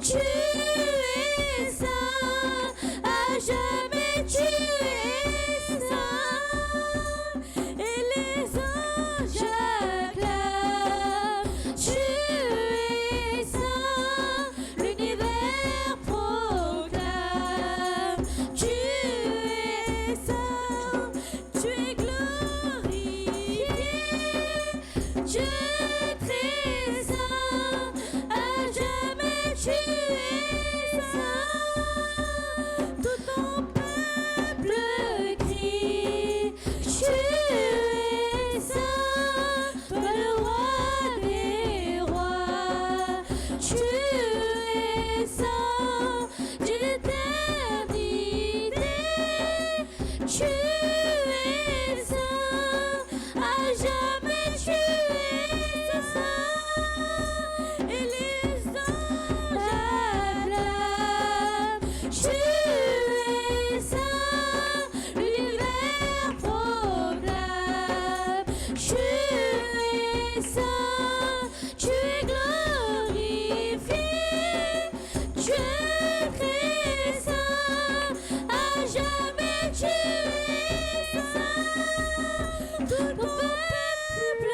Tu es saint, à jamais tu es saint, et les anges acclament. Tu es saint, l'univers proclame. Tu es saint, tu es glorifié. Dieu très saint, à jamais tu es saint. Tout ton peuple crie, tu es saint, toi le roi des rois. Tu es saint, Dieu d'éternité. Tu es saint, à jamais tu es saint, et les anges acclament. Tu es saint, l'univers proclame. Tu es saint, tu es glorifié. Dieu très saint, à jamais tu es saint. Tout ton peuple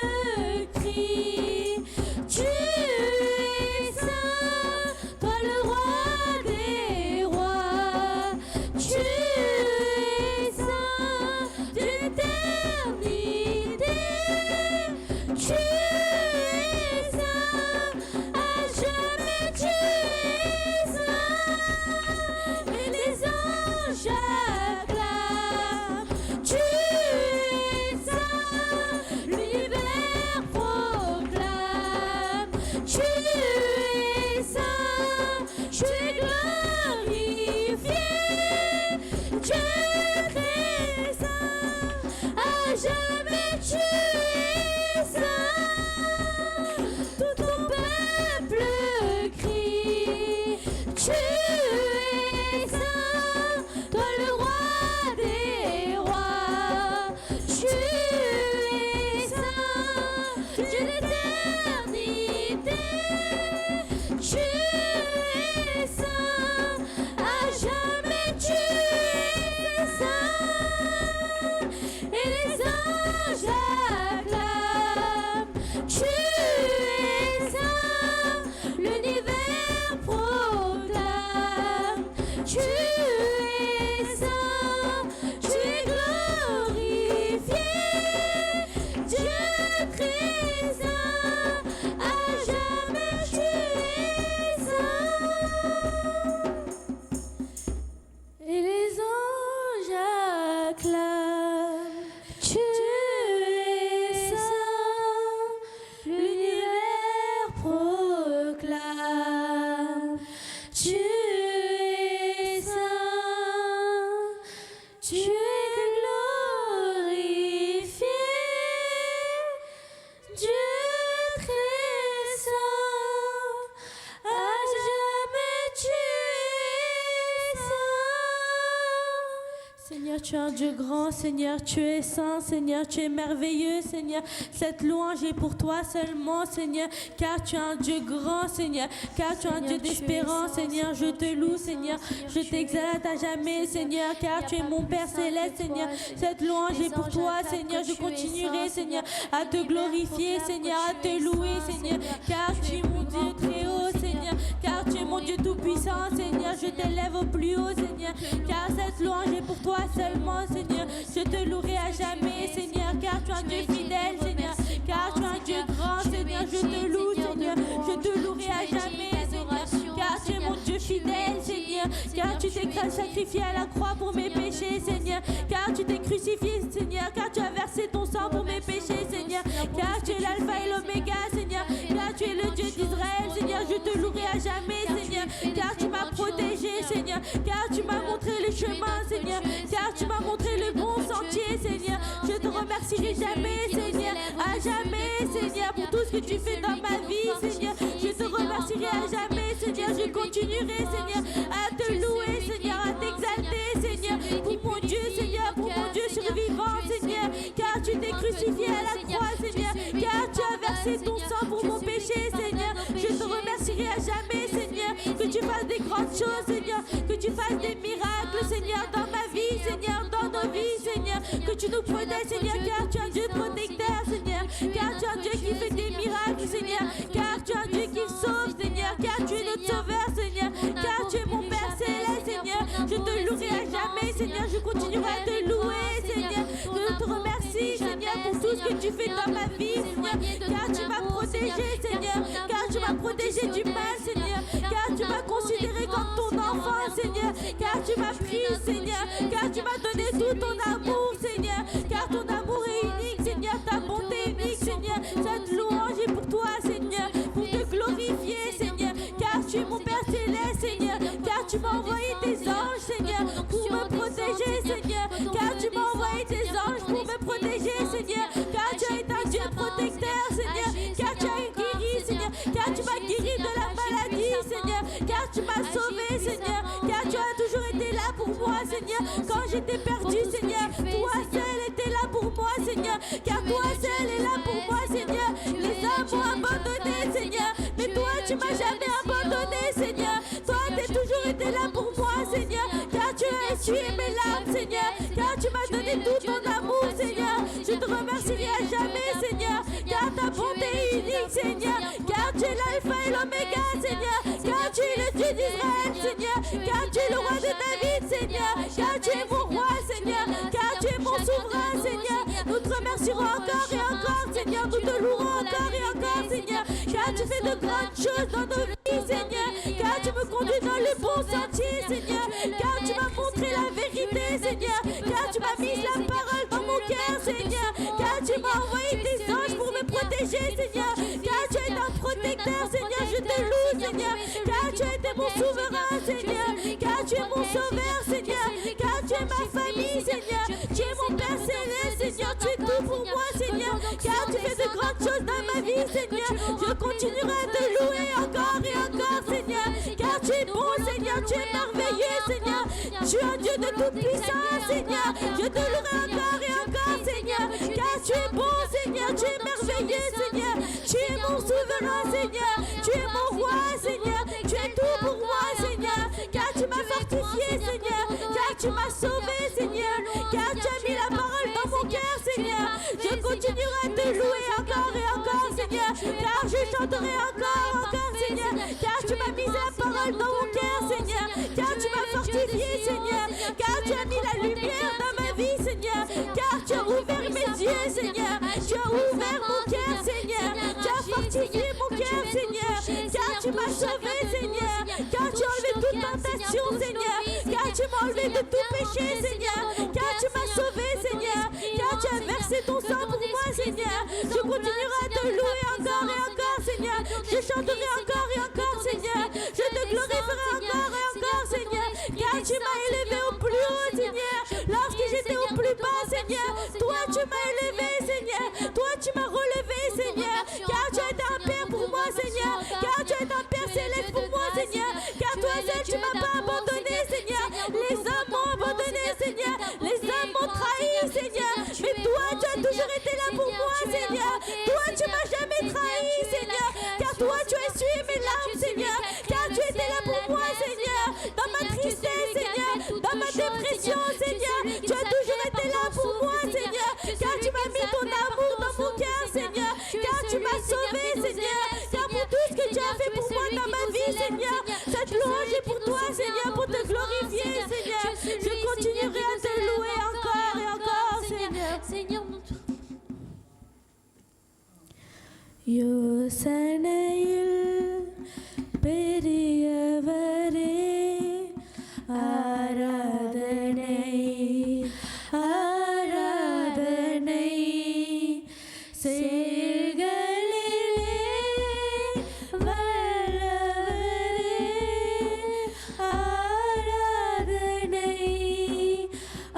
crie, tu es saint, toi le roi des rois. Tu es saint, Dieu d'éternité. Tu es saint, à jamais tu es saint, et les anges acclament. Tu es saint, l'univers proclame. Tu es saint, tu es glorifié. Dieu très saint, à jamais tu es saint. Tout ton peuple crie, tu es saint, toi le roi des rois. Tu es saint, Dieu d'éternité. Tu es saint, à jamais tu es saint, et les anges acclament. Tu es saint, l'univers proclame. Tu es saint, tu es glorifié. Dieu très saint, à jamais tu es saint, et les anges acclament. Tu es saint, l'univers proclame. Tu es saint, tu es glorifié. Dieu très saint, à jamais tu es saint. Seigneur, tu es un Dieu grand. Seigneur, tu es saint. Seigneur, tu es merveilleux. Seigneur, cette louange est pour toi seulement, Seigneur, car tu es un Dieu grand, Seigneur, car tu es un Dieu d'espérance, Seigneur. Je te loue, Seigneur, je t'exalte à jamais, Seigneur, car tu es mon Père céleste, Seigneur. Cette louange est pour toi, Seigneur. Je continuerai, Seigneur, à te glorifier, Seigneur, à te louer, Seigneur, car tu es mon Dieu très haut, Seigneur, car tu es mon Dieu tout-puissant, Seigneur. Je t'élève au plus haut, Seigneur, car cette louange est pour toi seulement, Seigneur. Je te louerai à jamais, Seigneur, car tu es un Dieu fidèle, Seigneur, car tu es un Dieu grand, Seigneur. Je te loue, Seigneur, je te louerai à jamais, Seigneur, car tu es mon Dieu fidèle, Seigneur, car tu t'es sacrifié à la croix pour mes péchés, Seigneur, car tu t'es crucifié, Seigneur, car tu as versé ton sang pour mes péchés, Seigneur, car tu es l'alpha et l'oméga, Seigneur, car tu es le Dieu d'Israël, Seigneur. Je te louerai à jamais, Seigneur, car tu m'as protégé, Seigneur, car tu m'as montré le chemin, Seigneur, car tu m'as montré le bon sentier, Seigneur. Je te remercierai jamais, Seigneur, à jamais, Seigneur, pour tout ce que tu fais dans ma vie, Seigneur. Je te remercierai à jamais, Seigneur. Je continuerai, Seigneur, à te louer, Seigneur, à t'exalter, Seigneur, pour mon Dieu, Seigneur, pour mon Dieu survivant, Seigneur, car tu t'es crucifié à la croix, Seigneur, car tu as versé ton sang pour mon péché, Seigneur. Je te remercierai à jamais, Seigneur, que tu vas fasses des grandes choses, Seigneur. Que tu fasses des miracles, Seigneur, dans ma vie, Seigneur, dans nos vies, Seigneur. Que tu nous protèges, Seigneur, car tu es un Dieu protecteur, Seigneur. Car tu es un Dieu qui fait des miracles, Seigneur. Car tu es un Dieu qui sauve, Seigneur. Car tu es notre sauveur, Seigneur. Car tu es mon Père céleste, Seigneur. Je te louerai à jamais, Seigneur. Je continuerai à te louer, Seigneur. Je te remercie, Seigneur, pour tout ce que tu fais dans ma vie, Seigneur. Car tu m'as protégé, Seigneur. Car tu m'as protégé du mal, Seigneur. Car tu m'as considéré comme ton enfant, Seigneur. Car tu m'as pris, Seigneur. Car tu m'as donné tout ton amour, Seigneur. Car ton amour est unique, Seigneur. Ta bonté est unique, Seigneur. Cette louange est pour toi, Seigneur. Pour te glorifier, Seigneur. Car tu es mon Père céleste, Seigneur. Car tu m'as envoyé tes anges, Seigneur, pour me protéger, Seigneur. Car tu m'as envoyé tes anges pour me protéger, Seigneur. Car tu es un Dieu protecteur, Seigneur. Car tu as guéri, Seigneur. Car tu m'as guéri de la maladie, Seigneur. Car tu m'as sauvé, Seigneur. Car tu as toujours été là pour moi, Seigneur. Quand j'étais perdu, Seigneur, toi seul étais là pour moi, Seigneur. Car toi seul est là pour moi, Seigneur. Les hommes m'ont abandonné, Seigneur. Mais toi, tu m'as jamais abandonné, Seigneur. Toi, tu as toujours été là pour moi, Seigneur. Car tu as essuyé mes larmes, Seigneur. Car tu m'as donné tout ton amour, Seigneur. Je te remercierai à jamais, Seigneur. Car ta bonté est unique, Seigneur. Car tu es l'alpha et l'oméga, Seigneur. Car tu es le Dieu d'Israël, Seigneur. Car tu es le roi de David, Seigneur. Car tu es mon roi, Seigneur. Car tu es mon souverain, Seigneur. Nous te remercierons encore et encore, Seigneur. Nous te louerons encore et encore, Seigneur. Car tu fais de grandes choses dans nos vies, Seigneur. Car tu me conduis dans le bon sentier, Seigneur. Car tu m'as montré la vérité, Seigneur. Car tu m'as mis la parole dans mon cœur, Seigneur. Car tu m'as envoyé tes anges pour me protéger, Seigneur. Car tu es un protecteur, Seigneur. Je te loue, Seigneur. Car tu as été mon souverain, Seigneur. Car tu es mon sauveur, Seigneur. Car tu es ma famille, Seigneur. Tu es mon Père céleste, Seigneur. Tu es tout pour moi, Seigneur. Car tu fais de grandes choses dans ma vie, Seigneur. Je continuerai à te louer encore et encore, Seigneur. Car tu es bon, Seigneur. Tu es merveilleux, Seigneur. Tu es un Dieu de toute puissance, Seigneur. Je te louerai encore et encore, Seigneur. Car tu es bon, Seigneur. Tu es merveilleux, Seigneur. Tu es mon souverain, Seigneur. Tu es mon roi, Seigneur. Tu es tout pour moi, Seigneur. Car tu m'as fortifié, Seigneur. Car tu m'as sauvé, Seigneur. Car tu as mis la parole dans mon cœur, Seigneur. Je continuerai à te louer encore et encore, Seigneur. Car je chanterai encore, Seigneur. Car tu m'as mis la parole dans mon cœur, Seigneur. Car tu m'as fortifié, Seigneur. Car tu as mis la lumière dans ma vie, Seigneur. Car tu as ouvert mes yeux, Seigneur. Tu as ouvert mon cœur, Seigneur. Tu as fortifié mon cœur, Seigneur. Car tu m'as sauvé, Seigneur. Car tu as enlevé toute tentation, Seigneur. Car tu m'as enlevé de tout péché, Seigneur. Car tu m'as sauvé, Seigneur. Car tu as versé ton sang pour moi, Seigneur. Je continuerai à te louer encore et encore, Seigneur. Je chanterai encore et encore, Seigneur. Je te glorifierai encore et encore, Seigneur. Car tu m'as élevé au plus haut, Seigneur. Lorsque j'étais au plus bas, Seigneur, toi tu m'as élevé, Seigneur. Toi tu m'as relevé, Seigneur. Car tu es un Père pour moi, Seigneur. Car tu es un Père céleste pour moi, Seigneur. Car toi seul tu m'as pas abandonné, Seigneur. Les hommes m'ont abandonné, Seigneur. Les hommes m'ont trahi, Seigneur. Mais toi tu as toujours été là pour moi, Seigneur. Toi tu m'as jamais trahi, Seigneur. Car toi tu as essuyé mes larmes, Seigneur. Car tu étais là pour moi, Seigneur. Dans ma tristesse, Seigneur. Dans ma dépression, Seigneur. Tu as toujours été là pour moi, Seigneur. Car tu m'as mis ton amour dans mon cœur, Seigneur. Car tu m'as sauvé, Seigneur. Car pour tout ce que tu as fait pour moi dans ma vie, Seigneur. Cette louange est pour toi, Seigneur, pour te glorifier, Seigneur. Je continuerai à te louer encore et encore, Seigneur. யோசனையில் பெரியவரே ஆராதனை ஆராதனை செயல்களிலே வல்லவரே ஆராதனை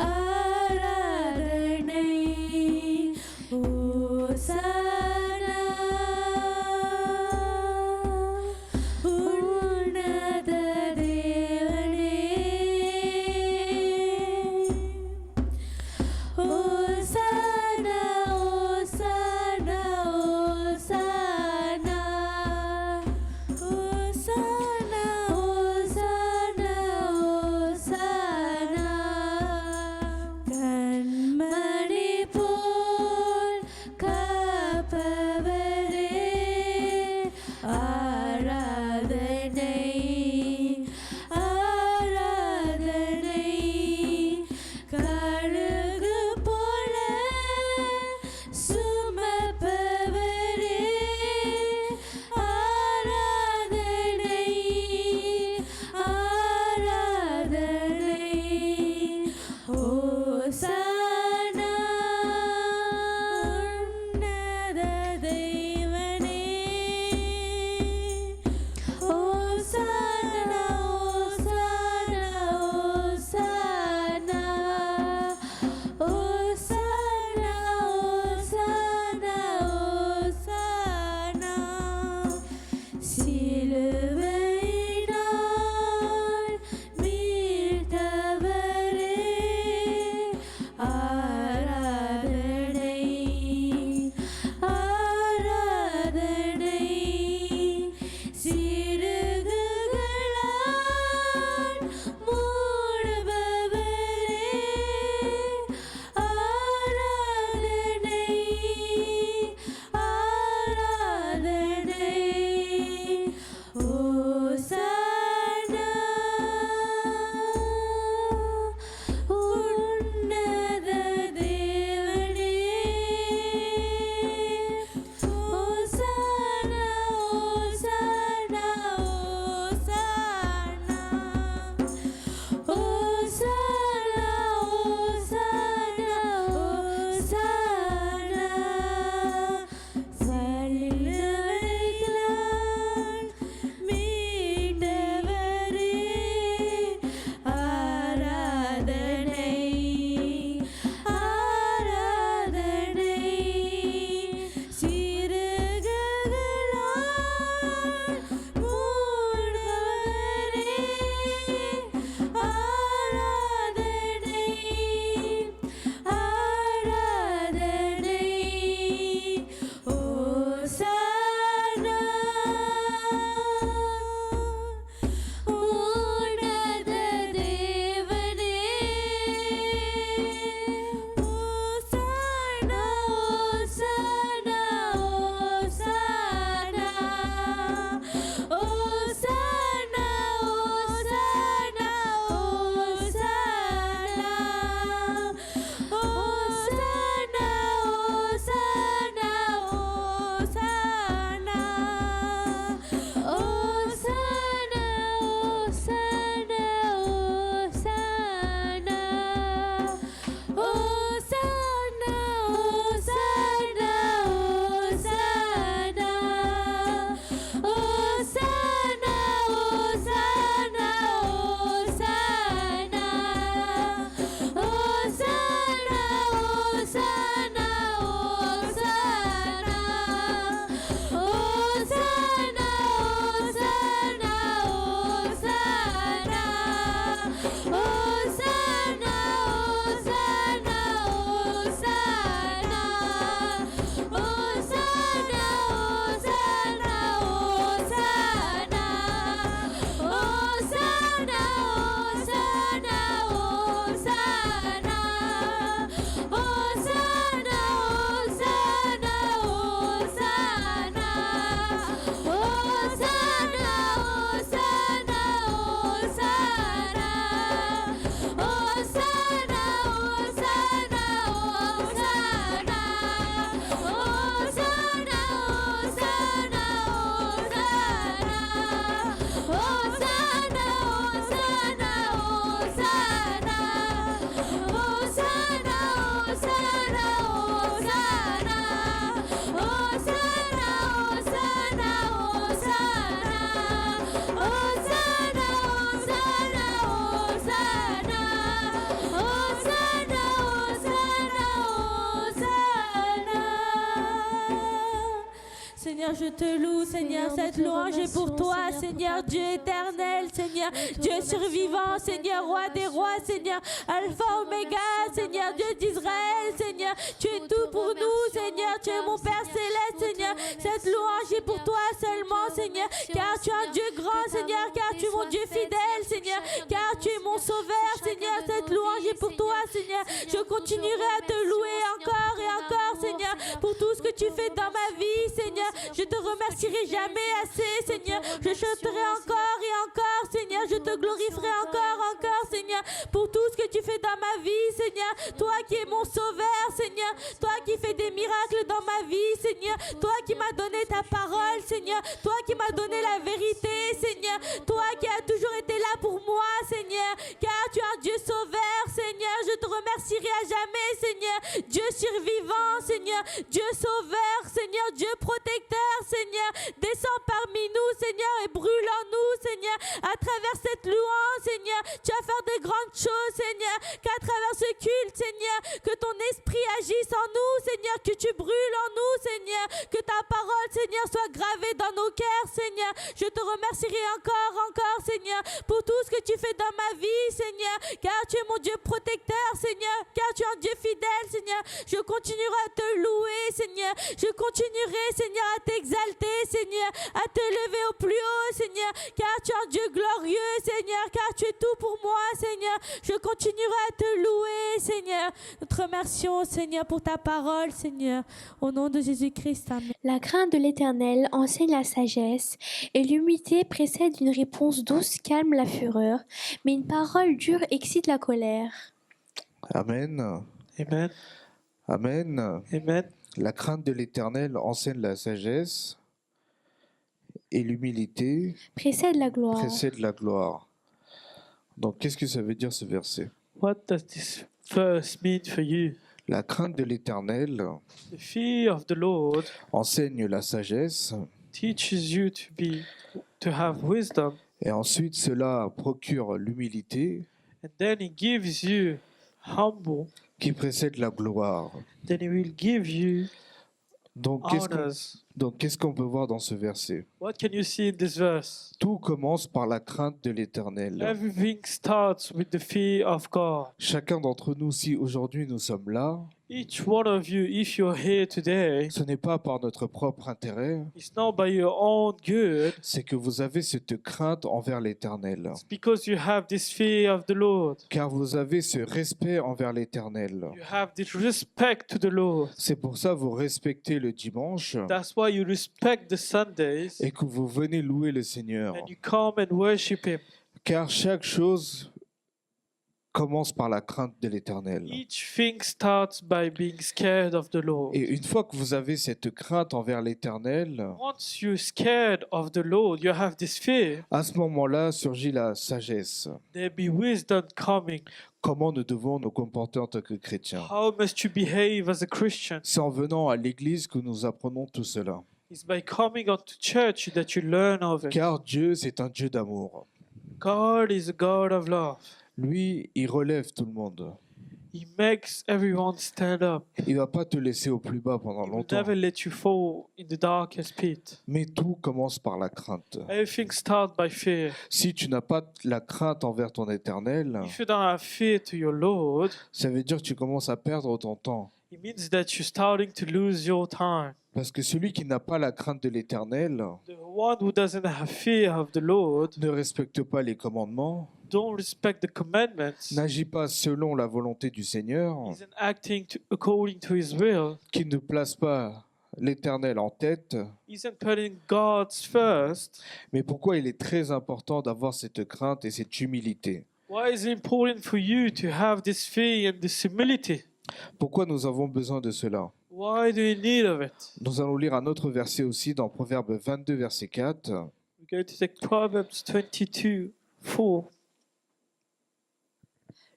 ஆராதனை ஓசானா உன்னதங்களிலே Seigneur, je te loue, Seigneur, cette louange est pour toi, Seigneur, Dieu éternel, Seigneur, Dieu survivant, Seigneur, roi des rois, Seigneur, Alpha, Oméga, Seigneur, Dieu d'Israël, Seigneur, tu es tout pour nous, Seigneur, tu es mon Père céleste, Seigneur, cette louange est pour toi seulement, Seigneur, car tu es un Dieu grand, Seigneur, car tu es mon Dieu fidèle, Seigneur, car tu es mon sauveur, Seigneur, cette louange est pour toi, Seigneur, je continuerai à te louer encore et encore, Seigneur, pour tout ce que tu fais dans ma vie, Seigneur, je te remercierai jamais assez, Seigneur, je chanterai encore et encore, Seigneur, je te glorifierai encore, Seigneur, pour tout ce que tu fais dans ma vie, Seigneur, toi qui es mon sauveur, Seigneur, toi qui fais des miracles dans ma vie, Seigneur, toi qui m'as donné ta parole, Seigneur, toi qui m'as donné la vérité, Seigneur, toi qui as toujours été là pour moi, Seigneur, car tu es un Dieu sauveur, Seigneur, je te remercierai à jamais, Seigneur, Dieu survivant, Seigneur, Dieu sauveur, Seigneur, Dieu protecteur, Seigneur, descends parmi nous, Seigneur, et brûle en nous, Seigneur, à travers cette louange, Seigneur, tu vas faire de grandes choses, Seigneur, qu'à travers ce culte, Seigneur, que ton esprit agisse en nous, Seigneur, que tu brûles en nous, Seigneur, que ta parole, Seigneur, soit gravée dans nos cœurs, Seigneur, je te remercierai encore, Seigneur, pour tout ce que tu fais dans ma vie, Seigneur, car tu es mon Dieu protecteur, Seigneur, car tu es un Dieu fidèle, Seigneur, je continuerai à te louer, Seigneur, je continuerai, Seigneur, à t'exalter, Seigneur, à te lever au plus haut, Seigneur, car tu es un Dieu glorieux, Seigneur, car tu es tout pour moi, Seigneur. Je continuerai à te louer, Seigneur. Nous te remercions, Seigneur, pour ta parole, Seigneur. Au nom de Jésus-Christ, amen. La crainte de l'Éternel enseigne la sagesse, et l'humilité précède une réponse douce calme la fureur, mais une parole dure excite la colère. Amen. Amen. Amen. Amen. La crainte de l'Éternel enseigne la sagesse et l'humilité Précède la gloire. précède la gloire. Donc, qu'est-ce que ça veut dire ce verset? What does this verse mean for you? La crainte de l'Éternel The fear of the Lord enseigne la sagesse teaches you to have wisdom, et ensuite cela procure l'humilité and then He gives you humble. qui précède la gloire. Then He will give you Donc, qu'est-ce qu'on peut voir dans ce verset? What can you see in this verse? Tout commence par la crainte de l'Éternel. Everything starts with the fear of God. Chacun d'entre nous, si aujourd'hui nous sommes là, Each one of you, if you're here today, ce n'est pas par notre propre intérêt, it's not by your own good. c'est que vous avez cette crainte envers l'Éternel. It's because you have this fear of the Lord. Car vous avez ce respect envers l'Éternel. You have this respect to the Lord. C'est pour ça que vous respectez le dimanche That's why you respect the Sundays et que vous venez louer le Seigneur. and you come and worship Him. Car chaque chose commence par la crainte de l'Éternel. Each thing starts by being scared of the Lord. Et une fois que vous avez cette crainte envers l'Éternel, Once you're scared of the Lord, you have this fear, à ce moment-là surgit la sagesse. there be wisdom coming. Comment nous devons nous comporter en tant que chrétiens? How must you behave as a Christian? C'est en venant à l'église que nous apprenons tout cela. It's by coming onto church that you learn of it. Car Dieu, c'est un Dieu d'amour. God is a God of love. Lui, il relève tout le monde. He makes everyone stand up. Il ne va pas te laisser au plus bas pendant He will longtemps. never let you fall in the darkest pit. Mais tout commence par la crainte. Everything starts by fear. Si tu n'as pas la crainte envers ton éternel, If you don't have fear to your Lord, ça veut dire que tu commences à perdre ton temps. it means that you're starting to lose your time. Parce que celui qui n'a pas la crainte de l'éternel The one who doesn't have fear of the Lord ne respecte pas les commandements, don't respect the commandments, n'agit pas selon la volonté du Seigneur, isn't acting according to His will, qui ne place pas l'éternel en tête. isn't putting God's first. Mais pourquoi il est très important d'avoir cette crainte et cette humilité? Why is it important for you to have this fear and this humility? Pourquoi nous avons besoin de cela? Why do you need of it? Nous allons lire un autre verset aussi dans Proverbe 22, verset 4. We're going to take Proverbs 22:4.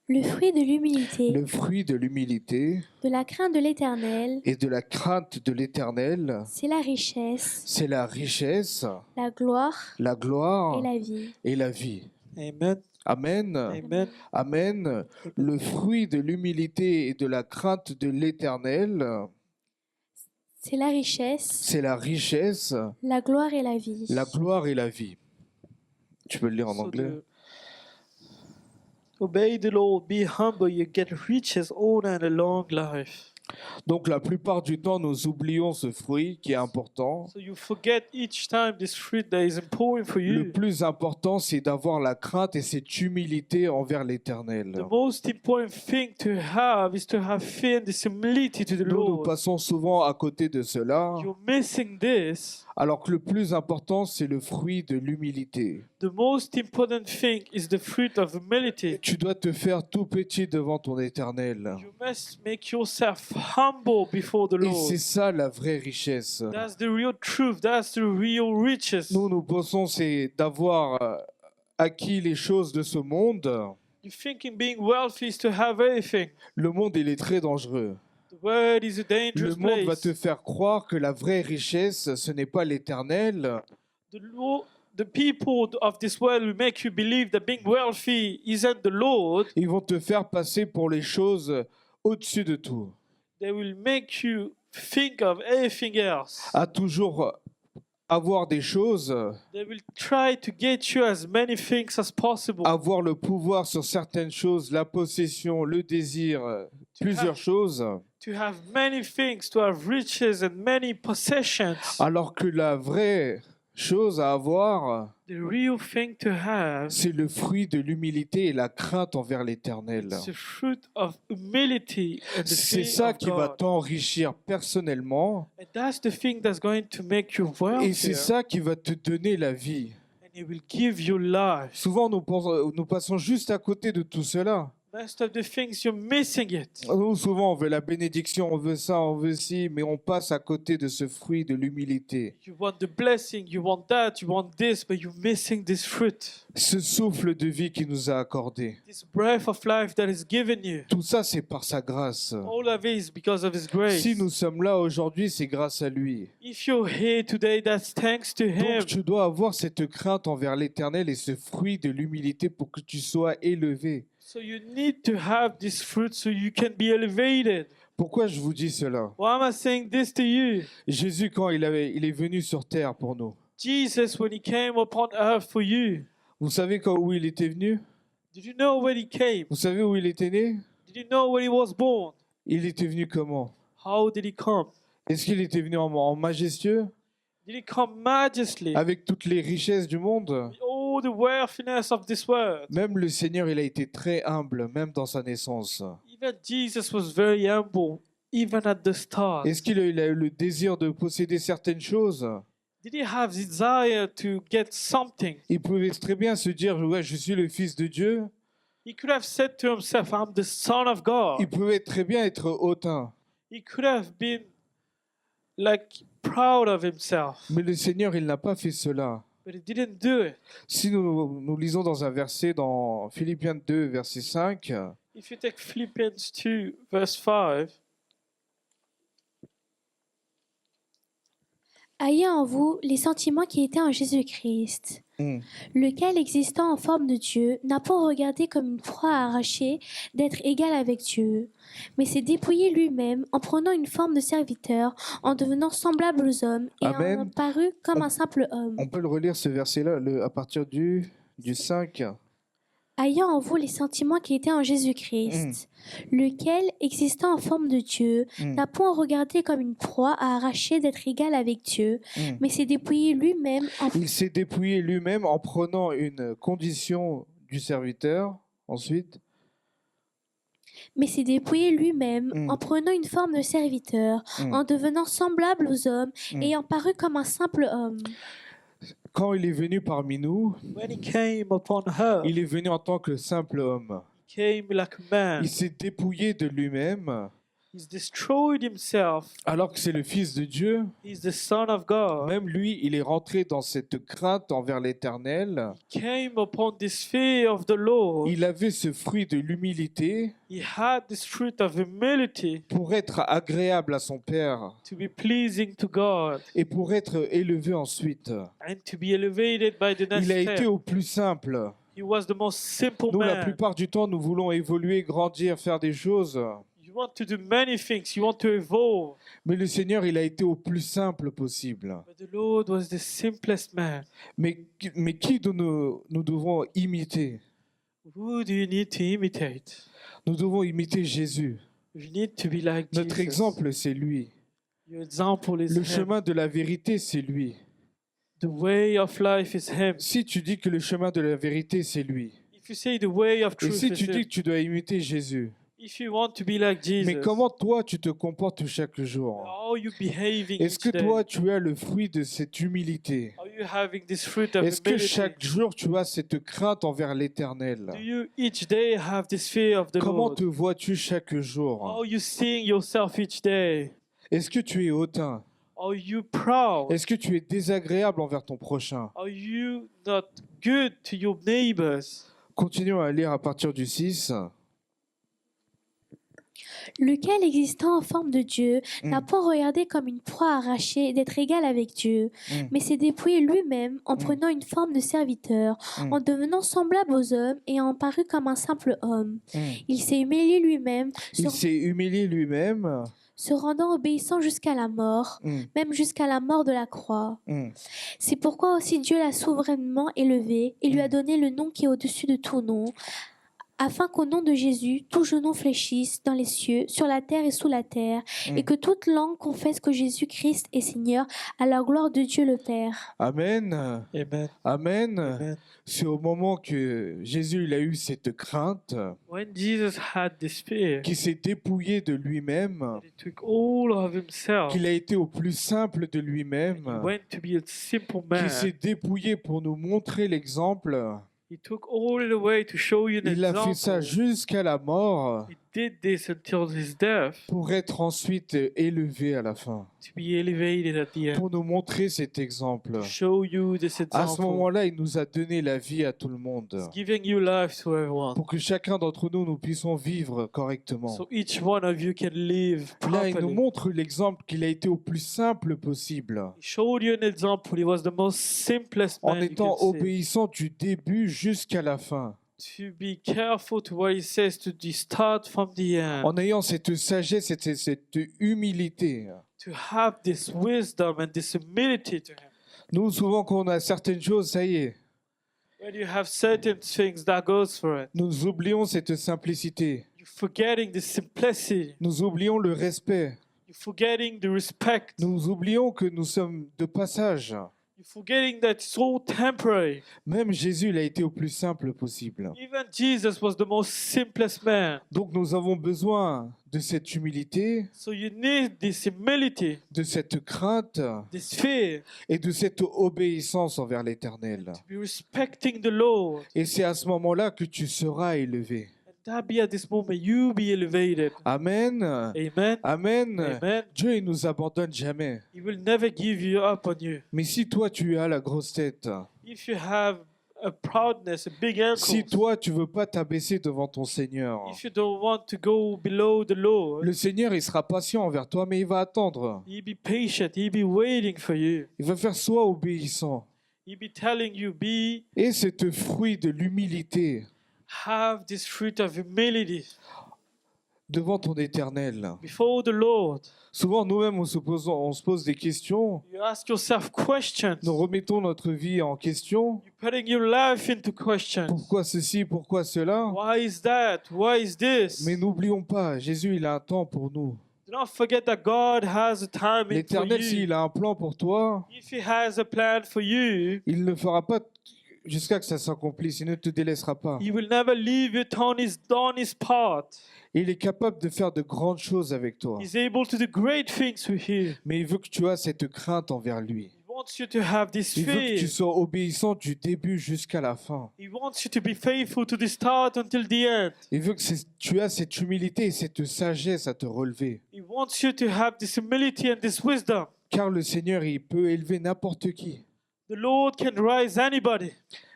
Le fruit de l'humilité, Le fruit de l'humilité de la crainte de l'Éternel, et de la crainte de l'Éternel, c'est la richesse, c'est la richesse, la gloire la et gloire la vie. et la vie. Amen. Amen. Amen. Amen. Le fruit de l'humilité et de la crainte de l'Éternel, C'est la richesse, c'est la richesse, la gloire et la vie. la gloire et la vie. Tu peux le lire en So anglais? Obey the Lord, be humble, you get riches, honor, and a long life. Donc la plupart du temps, nous oublions ce fruit qui est important. So you forget each time this fruit that is important for Le you. plus important, c'est d'avoir la crainte et cette humilité envers l'Éternel. The most important thing to have is to have fear and this humility to the Nous Lord. passons souvent à côté de cela, You're missing this. alors que le plus important, c'est le fruit de l'humilité. The most important thing is the fruit of humility. Tu dois te faire tout petit devant ton Éternel. You must make yourself humble before the Et Lord. c'est ça la vraie richesse. That's the real truth. That's the real riches. Nous pensons c'est d'avoir acquis les choses de ce monde. You thinking being wealthy is to have everything. Le monde, il est très dangereux. The world is a Le dangerous monde va place. te faire croire que la vraie richesse, ce n'est pas l'Éternel, The people of this world will make you believe that being wealthy isn't the Lord. ils vont te faire passer pour les choses au-dessus de tout. They will make you think of everything else. À toujours avoir des choses, They will try to get you as many things as possible. avoir le pouvoir sur certaines choses, la possession, le désir, plusieurs choses, To have many things, to have riches and many possessions. alors que la vraie chose à avoir, the real thing to have, c'est le fruit de l'humilité et la crainte envers l'Éternel. is the fruit of humility and the C'est fear ça of qui va God. t'enrichir personnellement And that's the thing that's going to make you et c'est wealthier, ça qui va te donner la vie. and it will give you life. Souvent, nous passons juste à côté de tout cela. Most of the things you're missing it. Nous, souvent, on veut la bénédiction, on veut ça, on veut ci, mais on passe à côté de ce fruit de l'humilité. You want the blessing, you want that, you want this, but you're missing this fruit, Ce souffle de vie qu'il nous a accordé. this breath of life that is given you. Tout ça, c'est par sa grâce. All of it is because of His grace. Si nous sommes là aujourd'hui, c'est grâce à lui. If you're here today, that's thanks to Him. Donc, tu dois avoir cette crainte envers l'Éternel et ce fruit de l'humilité pour que tu sois élevé. So you need to have this fruit so you can be elevated. Pourquoi je vous dis cela? Why am I saying this to you? Jésus, quand il est venu sur terre pour nous, Jesus, when He came upon earth for you, vous savez où il était venu? did you know when He came? Vous savez où il était né? Did you know when He was born? Il était venu comment? How did He come? Est-ce qu'il était venu en majestueux, Did He come majestically? avec toutes les richesses du monde? All the wealthiness of this world. Même le Seigneur, il a été très humble, même dans sa naissance. Even Jesus was very humble, even at the start. Est-ce qu'il a eu le désir de posséder certaines choses? Did he have desire to get something? Il pouvait très bien se dire, ouais, je suis le Fils de Dieu. He could have said to himself, I'm the Son of God. Il pouvait très bien être hautain. He could have been like proud of himself, Mais le Seigneur, il n'a pas fait cela. but he didn't do it. Si nous lisons dans un verset, dans Philippiens 2, verset 5, If you take Philippians 2, verse 5, Ayez en vous les sentiments qui étaient en Jésus-Christ, lequel, existant en forme de Dieu, n'a pas regardé comme une proie arrachée d'être égal avec Dieu, mais s'est dépouillé lui-même en prenant une forme de serviteur, en devenant semblable aux hommes et Amen. en paru comme un simple homme. on peut le relire ce verset-là à partir du 5. Ayant en vous les sentiments qui étaient en Jésus-Christ, lequel, existant en forme de Dieu, n'a point regardé comme une proie à arracher d'être égal avec Dieu, mais s'est dépouillé lui-même en Il s'est dépouillé lui-même en prenant une condition du serviteur. Ensuite, mais s'est dépouillé lui-même en prenant une forme de serviteur, en devenant semblable aux hommes et en paru comme un simple homme. quand il est venu parmi nous, when he came upon her, il est venu en tant que simple homme. he came like a man. Il s'est dépouillé de lui-même, He's destroyed himself. alors que c'est le Fils de Dieu. He's the Son of God. Même lui, il est rentré dans cette crainte envers l'Éternel. Came upon this fear of the Lord. Il avait ce fruit de l'humilité He had this fruit of humility pour être agréable à son Père to be pleasing to God et pour être élevé ensuite. and to be elevated by the next Il a step. été au plus simple. He was the most simple Nous, la man. plupart du temps, nous voulons évoluer, grandir, faire des choses. You want to do many things. You want to evolve. Mais le Seigneur, il a été au plus simple possible. But the Lord was the simplest man. Mais qui nous devons imiter? Who do you need to imitate? Nous devons imiter Jésus. You need to be like Notre Jesus. exemple, c'est lui. Your example is Le him. chemin de la vérité, c'est lui. The way of life is him. Si tu dis que le chemin de la vérité, c'est lui, If you say the way of et truth si is tu dis him, que tu dois imiter Jésus, if you want to be like Jesus, mais comment toi tu te comportes chaque jour? how are you behaving Est-ce que each day? toi tu as le fruit de cette humilité? Are you having this fruit of Est-ce que humility? chaque jour tu as cette crainte envers l'Éternel? Do you each day have this fear of the Comment Lord? te vois-tu chaque How jour? are you seeing yourself each day? Est-ce que tu es hautain? Are you proud? Est-ce que tu es désagréable envers ton prochain? Are you not good to your neighbors? Continuons à lire à partir du 6. Lequel, existant en forme de Dieu, n'a point regardé comme une proie arrachée d'être égal avec Dieu, mais s'est dépouillé lui-même en prenant une forme de serviteur, en devenant semblable aux hommes et en paru comme un simple homme. Il s'est humilié lui-même, Il s'est humilié lui-même. se rendant obéissant jusqu'à la mort, même jusqu'à la mort de la croix. C'est pourquoi aussi Dieu l'a souverainement élevé et lui a donné le nom qui est au-dessus de tout nom, afin qu'au nom de Jésus, tout genou fléchisse dans les cieux, sur la terre et sous la terre, et que toute langue confesse que Jésus-Christ est Seigneur, à la gloire de Dieu le Père. Amen. Amen. Amen. Amen. C'est au moment que Jésus il a eu cette crainte, When Jesus had this fear, qu'il s'est dépouillé de lui-même, he took all of himself. qu'il a été au plus simple de He lui-même, went to be a simple qu'il man. s'est dépouillé pour nous montrer l'exemple. He took all the way to show you an Il a fait ça example. jusqu'à la mort He did this until his death pour être ensuite élevé à la fin, to be elevated at the end. pour nous montrer cet exemple. To show you this À ce example. moment-là, il nous a donné la vie à tout le monde, He's giving you life to everyone. pour que chacun d'entre nous, nous puissions vivre correctement. So each one of you can live Là, il nous properly. montre l'exemple qu'il a été au plus simple possible, He showed you an example. He was the most simplest en man you étant can say. obéissant du début jusqu'à la fin, To be careful to what he says, to start from the end. en ayant cette sagesse, cette humilité. To have this wisdom and this humility to him. Nous, souvent, quand on a certaines choses, ça y est, When you have certain things, that goes for it. nous oublions cette simplicité. You're forgetting the simplicity. Nous oublions le respect. You're forgetting the respect. Nous oublions que nous sommes de passage. You're forgetting that it's all temporary. Même Jésus, il a été au plus simple possible. Even Jesus was the most simplest man. Donc nous avons besoin de cette humilité, So you need this humility, de cette crainte this fear, et de cette obéissance envers l'Éternel. to be respecting the Lord. Et c'est à ce moment-là que tu seras élevé. And that be at this moment you be elevated. Amen. Amen. Amen. Amen. Dieu, il nous abandonne jamais. He will never give you up on you. Mais si toi, tu as la grosse tête, If you have a proudness, a big si ankle, toi, tu veux pas t'abaisser devant ton Seigneur, if you don't want to go below the Lord, le Seigneur, il sera patient envers toi, mais il va attendre. He be patient. He be waiting for you. Il va faire sois obéissant. He be telling you, be, Et ce fruit de l'humilité have this fruit of humility devant ton Éternel. before the Lord. Souvent, nous-mêmes, on se pose des questions. You ask yourself questions. Nous remettons notre vie en question. You're putting your life into question. Pourquoi ceci, pourquoi cela? Why is that? Why is this? Mais n'oublions pas, Jésus, il a un temps pour nous. Do not forget that God has a timing for L'Éternel, you. s'il a un plan pour toi, If He has a plan for you, il ne fera pas jusqu'à que ça s'accomplisse. Il ne te délaissera pas. He will never leave you on His part. Il est capable de faire de grandes choses avec toi. He's able to do great things with you. Mais il veut que tu aies cette crainte envers lui. He wants you to have this Il veut que tu fear. sois obéissant du début jusqu'à la fin. He wants you to be faithful to the start until the end. Il veut que tu aies cette humilité et cette sagesse à te relever. He wants you to have this humility and this wisdom. Car le Seigneur, il peut élever n'importe qui. The Lord can rise anybody.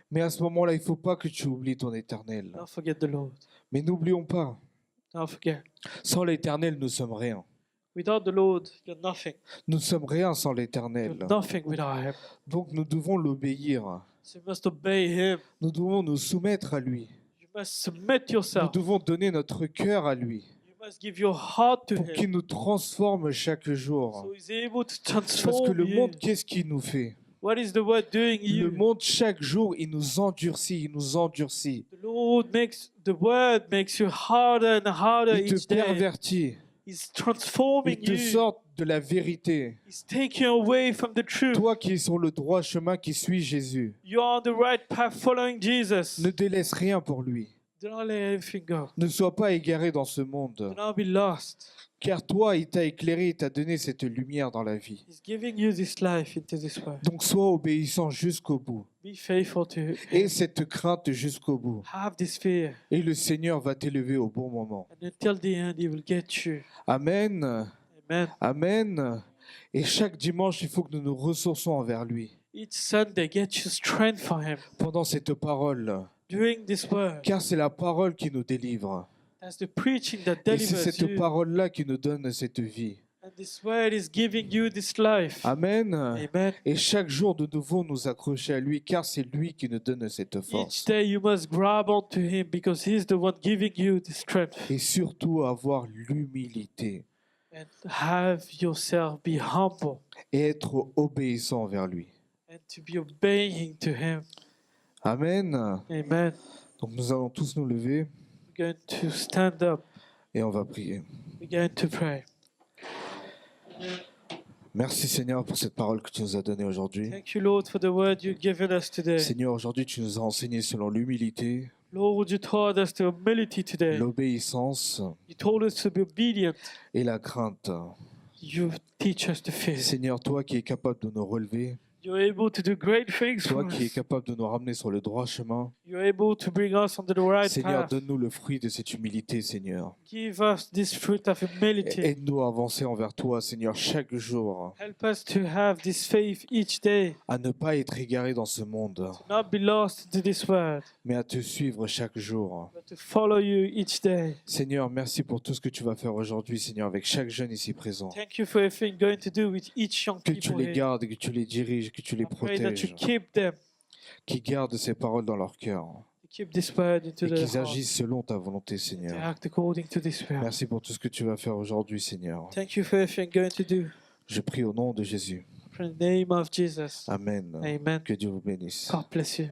Mais à ce moment-là, il ne faut pas que tu oublies ton Éternel. Don't forget the Lord. Mais n'oublions pas, Don't forget. sans l'Éternel, nous sommes rien. Without the Lord, you're nothing. Nous sommes rien sans You're l'Éternel. nothing without Him. Donc nous devons l'obéir. So you must obey Him. Nous devons nous soumettre à lui. You must submit Nous yourself. devons donner notre cœur à lui You must give your heart to pour Him. qu'il nous transforme chaque jour. So He's able to Parce que transform le you. monde, qu'est-ce qu'il nous fait? What is the word doing Le you? monde, chaque jour, il nous endurcit, il nous endurcit. The word makes you harder and harder Il each te day. pervertit. He's transforming Il te you. sort de la vérité. He's taking you away from the truth. Toi qui es sur le droit chemin, qui suis Jésus, You're on the right path following Jesus. ne délaisse rien pour lui. Do not let everything go. Ne sois pas égaré dans ce Do monde. not be lost. Car toi, il t'a éclairé, il t'a donné cette lumière dans la vie. He's giving you this life into this world. Donc sois obéissant jusqu'au bout. Be faithful to Et Him. cette crainte jusqu'au bout. Have this fear. Et le Seigneur va t'élever au bon moment. And until the end, He will get you. Amen. Amen. Amen. Et chaque dimanche, il faut que nous nous ressourcions envers lui. Each Sunday, get your strength for Him. Pendant cette parole. During this word, Car c'est la parole qui nous délivre. that's the preaching that Et c'est delivers cette you. parole-là qui nous donne cette vie. And this word is giving you this life. Amen. Amen. Et chaque jour, nous devons nous accrocher à lui, car c'est lui qui nous donne cette Each force. day you must grab onto Him because He's the one giving you the strength. Et surtout, avoir l'humilité And have yourself be humble et être obéissant envers lui. and to be obeying to Him. Amen. Amen. Donc nous allons tous nous lever. We're going to stand up. et on va prier. We're going to pray. Merci Seigneur pour cette parole que tu nous as donnée aujourd'hui. Thank you, Lord, for the word you've given us today. Seigneur, aujourd'hui tu nous as enseigné selon l'humilité, Lord, you taught us the humility today. l'obéissance You told us to be obedient. et la crainte. You teach us to fear. Seigneur, toi qui es capable de nous relever, You're able to do great things toi for qui es us. capable de nous ramener sur le droit chemin, You're able to bring us on the right Seigneur, path. donne-nous le fruit de cette humilité, Seigneur. Give us this fruit of humility. Aide-nous à avancer envers toi, Seigneur, chaque jour, Help us to have this faith each day. à ne pas être égaré dans ce monde, Not be lost into this world, mais à te suivre chaque jour. but to follow you each day. Seigneur, merci pour tout ce que tu vas faire aujourd'hui, Seigneur, avec chaque jeune ici présent. Thank you for everything you're going to do with each young Que tu people les here. gardes, que tu les diriges, que tu les I pray that you protèges, keep them, qu'ils gardent ces paroles dans leur cœur you keep this word into et their qu'ils heart, agissent selon ta volonté, to Seigneur. act according to this will. Merci pour tout ce que tu vas faire aujourd'hui, Seigneur. Thank you for everything you're going to do. Je prie au nom de Jésus. In the name of Jesus. Amen. Amen. Que Dieu vous bénisse. God bless you.